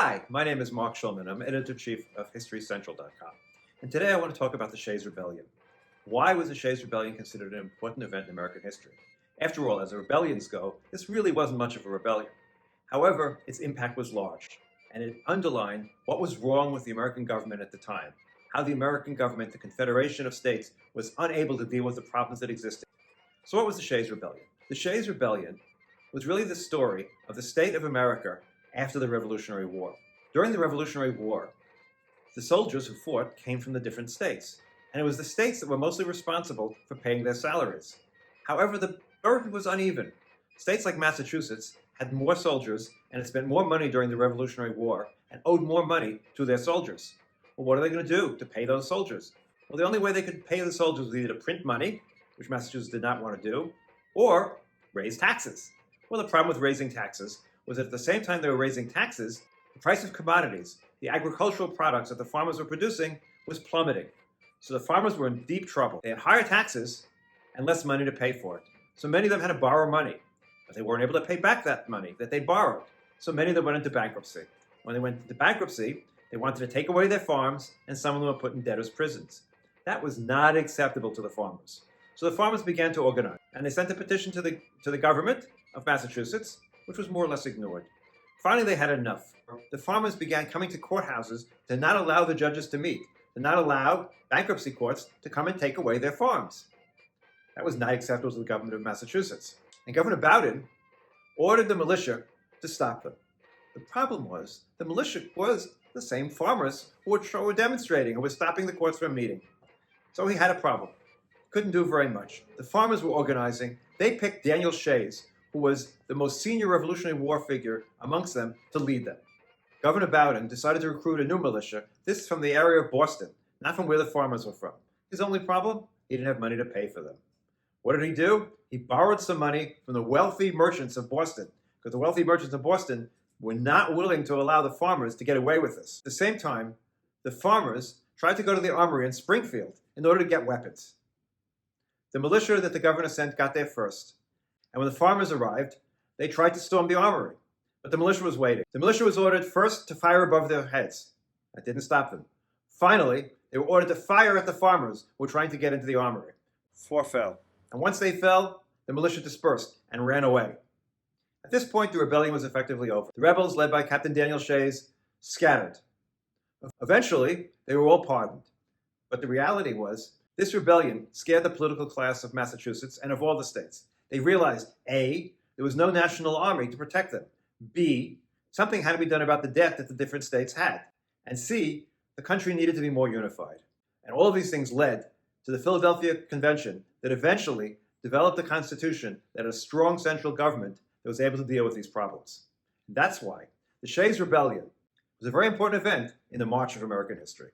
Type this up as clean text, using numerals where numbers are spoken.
Hi, my name is Mark Schulman. I'm editor-in-chief of HistoryCentral.com. And today I want to talk about the Shays Rebellion. Why was the Shays Rebellion considered an important event in American history? After all, as rebellions go, this really wasn't much of a rebellion. However, its impact was large, and it underlined what was wrong with the American government at the time, how the American government, the Confederation of States, was unable to deal with the problems that existed. So what was the Shays Rebellion? The Shays Rebellion was really the story of the state of America after the Revolutionary War. During the Revolutionary War, the soldiers who fought came from the different states, and it was the states that were mostly responsible for paying their salaries. However, the burden was uneven. States like Massachusetts had more soldiers and had spent more money during the Revolutionary War and owed more money to their soldiers. Well, what are they going to do to pay those soldiers? Well, the only way they could pay the soldiers was either to print money, which Massachusetts did not want to do, or raise taxes. Well, the problem with raising taxes was that at the same time they were raising taxes, the price of commodities, the agricultural products that the farmers were producing, was plummeting. So the farmers were in deep trouble. They had higher taxes and less money to pay for it. So many of them had to borrow money, but they weren't able to pay back that money that they borrowed. So many of them went into bankruptcy. When they went into bankruptcy, they wanted to take away their farms, and some of them were put in debtors' prisons. That was not acceptable to the farmers. So the farmers began to organize, and they sent a petition to the government of Massachusetts, which was more or less ignored. Finally, they had enough. The farmers began coming to courthouses to not allow the judges to meet, to not allow bankruptcy courts to come and take away their farms. That was not acceptable to the government of Massachusetts. And Governor Bowdoin ordered the militia to stop them. The problem was the militia was the same farmers who were demonstrating, who were stopping the courts from meeting. So he had a problem. Couldn't do very much. The farmers were organizing. They picked Daniel Shays, who was the most senior Revolutionary War figure amongst them, to lead them. Governor Bowdoin decided to recruit a new militia, this from the area of Boston, not from where the farmers were from. His only problem? He didn't have money to pay for them. What did he do? He borrowed some money from the wealthy merchants of Boston, because the wealthy merchants of Boston were not willing to allow the farmers to get away with this. At the same time, the farmers tried to go to the armory in Springfield in order to get weapons. The militia that the governor sent got there first. And when the farmers arrived, they tried to storm the armory, but the militia was waiting. The militia was ordered first to fire above their heads. That didn't stop them. Finally, they were ordered to fire at the farmers who were trying to get into the armory. 4 fell. And once they fell, the militia dispersed and ran away. At this point, the rebellion was effectively over. The rebels, led by Captain Daniel Shays, scattered. Eventually, they were all pardoned. But the reality was, this rebellion scared the political class of Massachusetts and of all the states. They realized, A, there was no national army to protect them. B, something had to be done about the debt that the different states had. And C, the country needed to be more unified. And all of these things led to the Philadelphia Convention that eventually developed a constitution that had a strong central government that was able to deal with these problems. And that's why the Shays Rebellion was a very important event in the march of American history.